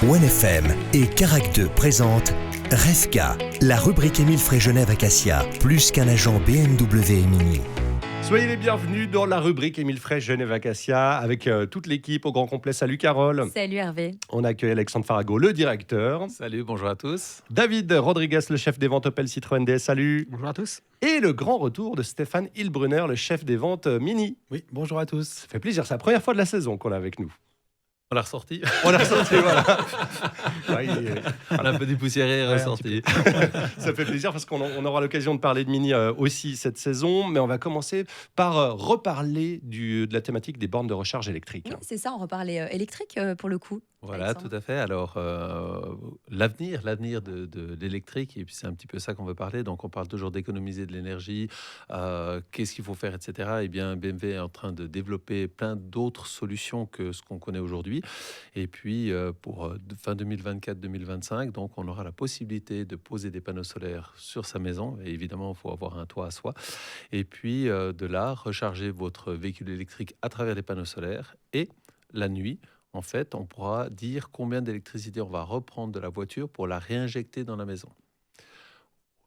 OneFM et Carac 2 présentent Revka, la rubrique Émile Frey Genève Acacia, plus qu'un agent BMW et Mini. Soyez les bienvenus dans la rubrique Émile Frey Genève Acacia avec toute l'équipe au grand complet. Salut Carole. Salut Hervé. On accueille Alexandre Farago, le directeur. Salut, bonjour à tous. David Rodriguez, le chef des ventes Opel Citroën DS. Salut. Bonjour à tous. Et le grand retour de Stéphane Hilbrunner, le chef des ventes Mini. Oui, bonjour à tous. Ça fait plaisir, c'est la première fois de la saison qu'on a avec nous. On l'a ressorti. On l'a ressorti, voilà. On a un peu dépoussiéré et ressorti. Ça fait plaisir parce qu'on aura l'occasion de parler de Mini aussi cette saison. Mais on va commencer par reparler de la thématique des bornes de recharge électrique. Oui, c'est ça, on reparlait électrique pour le coup. Voilà, Alexandre. tout à fait. Alors, l'avenir de l'électrique, et puis c'est un petit peu ça qu'on veut parler. Donc, on parle toujours d'économiser de l'énergie, qu'est-ce qu'il faut faire, etc. Eh bien, BMW est en train de développer plein d'autres solutions que ce qu'on connaît aujourd'hui. Et puis, pour fin 2024-2025, donc, on aura la possibilité de poser des panneaux solaires sur sa maison. Et évidemment, il faut avoir un toit à soi. Et puis, de là, recharger votre véhicule électrique à travers les panneaux solaires. Et la nuit, en fait, on pourra dire combien d'électricité on va reprendre de la voiture pour la réinjecter dans la maison.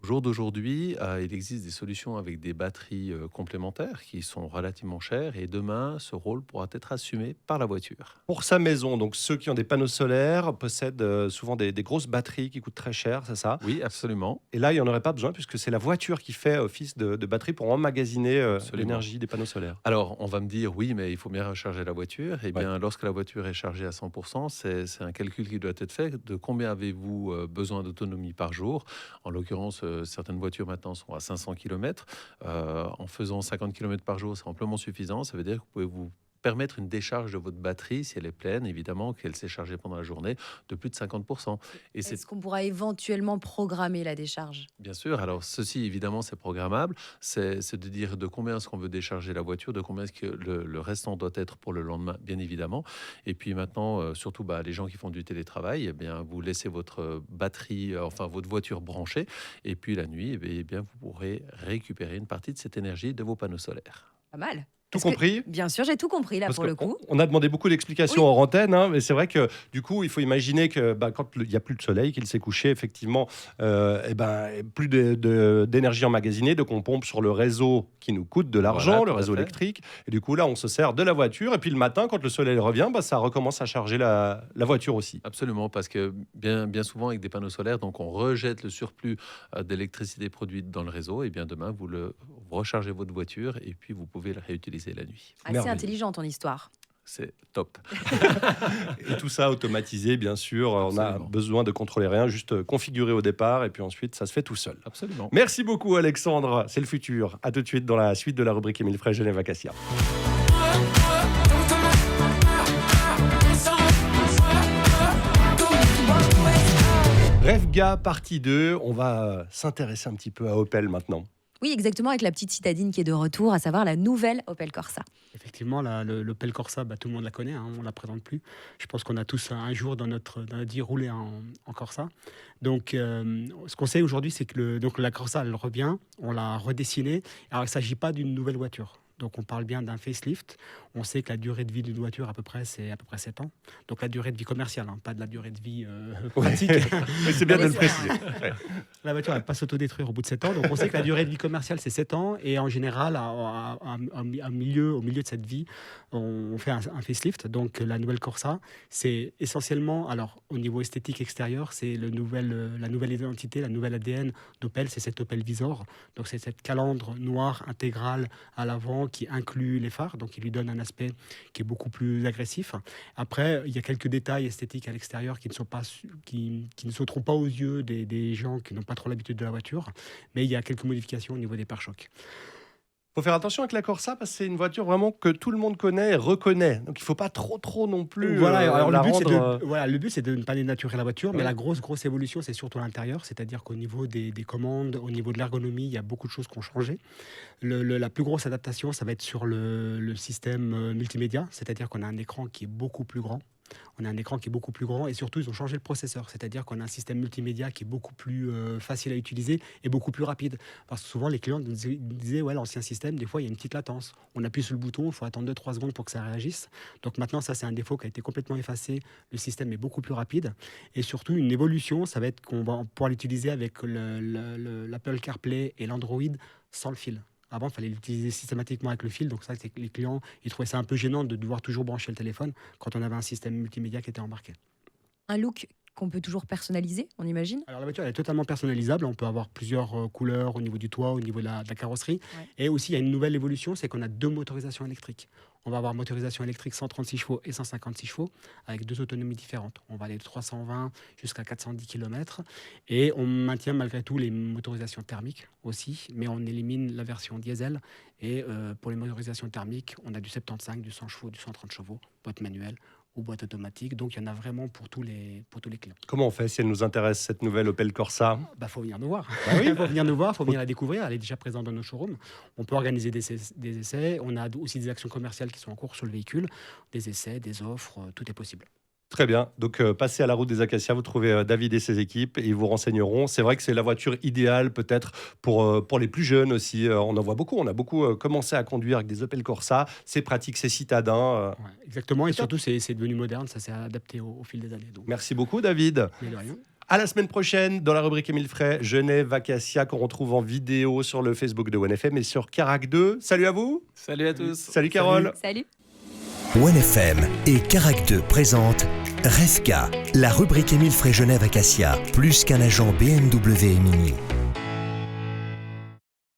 Au jour d'aujourd'hui, il existe des solutions avec des batteries complémentaires qui sont relativement chères et demain, ce rôle pourra être assumé par la voiture. Pour sa maison, donc ceux qui ont des panneaux solaires possèdent souvent des grosses batteries qui coûtent très cher, c'est ça? Oui, absolument. Et là, il n'y en aurait pas besoin puisque c'est la voiture qui fait office de batterie pour emmagasiner l'énergie des panneaux solaires. Alors, on va me dire, oui, mais il faut bien recharger la voiture. Eh bien, lorsque la voiture est chargée à 100%, c'est un calcul qui doit être fait de combien avez-vous besoin d'autonomie par jour. En l'occurrence, certaines voitures maintenant sont à 500 km. En faisant 50 km par jour, c'est amplement suffisant. Ça veut dire que vous pouvez vous permettre une décharge de votre batterie, si elle est pleine, évidemment, qu'elle s'est chargée pendant la journée, de plus de 50%. Et c'est Est-ce qu'on pourra éventuellement programmer la décharge? bien sûr, alors ceci, évidemment, c'est programmable. C'est de dire de combien est-ce qu'on veut décharger la voiture, de combien est-ce que le restant doit être pour le lendemain, bien évidemment. Et puis maintenant, surtout les gens qui font du télétravail, eh bien, vous laissez votre batterie, enfin votre voiture branchée. Et puis la nuit, eh bien, vous pourrez récupérer une partie de cette énergie de vos panneaux solaires. Pas mal. Tout Est-ce que- compris? Bien sûr, j'ai tout compris là Parce pour le coup. on a demandé beaucoup d'explications Oui. en antenne, mais c'est vrai que du coup, il faut imaginer que quand il n'y a plus de soleil, qu'il s'est couché, effectivement, plus d'énergie emmagasinée, donc on pompe sur le réseau qui nous coûte de l'argent, Voilà, le tout à réseau fait. électrique. Et du coup, là, on se sert de la voiture. Et puis le matin, quand le soleil revient, ça recommence à charger la voiture aussi. Absolument, parce que bien souvent, avec des panneaux solaires, donc on rejette le surplus d'électricité produite dans le réseau. Et bien demain, vous rechargez votre voiture et puis vous pouvez le réutiliser la nuit. Assez Merveilleux. intelligent ton histoire. C'est top. Et tout ça automatisé, bien sûr. On a Absolument. besoin de contrôler rien, juste configurer au départ. Et puis ensuite, ça se fait tout seul. Absolument. Merci beaucoup Alexandre, c'est le futur. À tout de suite dans la suite de la rubrique Émile Frey Genève Acacia. Revka partie 2, on va s'intéresser un petit peu à Opel maintenant. Oui, exactement, avec la petite citadine qui est de retour, à savoir la nouvelle Opel Corsa. Effectivement, l'Opel Corsa, tout le monde la connaît, on ne la présente plus. Je pense qu'on a tous un jour dans notre vie roulé en Corsa. Donc, ce qu'on sait aujourd'hui, c'est que donc la Corsa, elle revient, on l'a redessinée. Alors, il ne s'agit pas d'une nouvelle voiture. Donc, on parle bien d'un facelift. On sait que la durée de vie d'une voiture, c'est à peu près 7 ans. Donc, la durée de vie commerciale, pas de la durée de vie pratique. Mais c'est bien de Oui, le c'est préciser. Ouais. La voiture ne va pas s'autodétruire au bout de 7 ans. Donc, on sait que la durée de vie commerciale, c'est 7 ans. Et en général, au milieu de cette vie, on fait un facelift. Donc, la nouvelle Corsa, c'est essentiellement, alors, au niveau esthétique extérieur, c'est la nouvelle identité, la nouvelle ADN d'Opel. C'est cette Opel Visor. Donc, c'est cette calandre noire intégrale à l'avant qui inclut les phares. Donc, il lui donne un aspect qui est beaucoup plus agressif. Après, il y a quelques détails esthétiques à l'extérieur qui ne sauteront pas aux yeux des gens qui n'ont pas trop l'habitude de la voiture, mais il y a quelques modifications au niveau des pare-chocs. Faut faire attention avec la Corsa parce que c'est une voiture vraiment que tout le monde connaît et reconnaît. Donc il faut pas trop non plus Voilà, alors la le but, rendre, le but, c'est de ne pas dénaturer la voiture, Ouais. mais la grosse évolution, c'est surtout à l'intérieur, c'est-à-dire qu'au niveau des commandes, au niveau de l'ergonomie, il y a beaucoup de choses qui ont changé. La plus grosse adaptation, ça va être sur le système multimédia, c'est-à-dire qu'on a un écran qui est beaucoup plus grand. On a un écran qui est beaucoup plus grand et surtout, ils ont changé le processeur. C'est-à-dire qu'on a un système multimédia qui est beaucoup plus facile à utiliser et beaucoup plus rapide. Parce que souvent, les clients nous disaient, ouais, l'ancien système, des fois, il y a une petite latence. On appuie sur le bouton, il faut attendre 2-3 secondes pour que ça réagisse. Donc maintenant, ça, c'est un défaut qui a été complètement effacé. Le système est beaucoup plus rapide. Et surtout, une évolution, ça va être qu'on va pouvoir l'utiliser avec l'Apple CarPlay et l'Android sans le fil. Avant, il fallait l'utiliser systématiquement avec le fil. Donc ça, c'est que les clients, ils trouvaient ça un peu gênant de devoir toujours brancher le téléphone quand on avait un système multimédia qui était embarqué. Un look qu'on peut toujours personnaliser, on imagine. Alors la voiture, elle est totalement personnalisable. On peut avoir plusieurs couleurs au niveau du toit, au niveau de la carrosserie. Ouais. Et aussi, il y a une nouvelle évolution, c'est qu'on a 2 motorisations électriques. On va avoir motorisation électrique 136 chevaux et 156 chevaux avec 2 autonomies différentes. On va aller de 320 jusqu'à 410 km. Et on maintient malgré tout les motorisations thermiques aussi, mais on élimine la version diesel. Et pour les motorisations thermiques, on a du 75, du 100 chevaux, du 130 chevaux, boîte manuelle ou boîte automatique. Donc, il y en a vraiment pour tous les clients. Comment on fait si elle nous intéresse, cette nouvelle Opel Corsa? Faut venir nous voir. Oui. Faut venir nous voir, faut venir la découvrir. Elle est déjà présente dans nos showrooms. On peut organiser des essais. On a aussi des actions commerciales qui sont en cours sur le véhicule. Des essais, des offres, tout est possible. Très bien. Donc, passez à la route des Acacias, vous trouvez David et ses équipes et ils vous renseigneront. C'est vrai que c'est la voiture idéale peut-être pour les plus jeunes aussi. On en voit beaucoup. On a beaucoup commencé à conduire avec des Opel Corsa. C'est pratique, c'est citadin. Ouais, exactement. Et surtout, c'est devenu moderne. Ça s'est adapté au fil des années. Donc, Merci beaucoup, David. mais de rien. À la semaine prochaine, dans la rubrique Émile Frey, Genève, Acacia, qu'on retrouve en vidéo sur le Facebook de OneFM et sur Carac 2. Salut à vous. Salut à tous. Salut Carole. Salut. OneFM et Carac 2 présentent Resca, la rubrique Émile Frey Genève Acacia, plus qu'un agent BMW et Mini.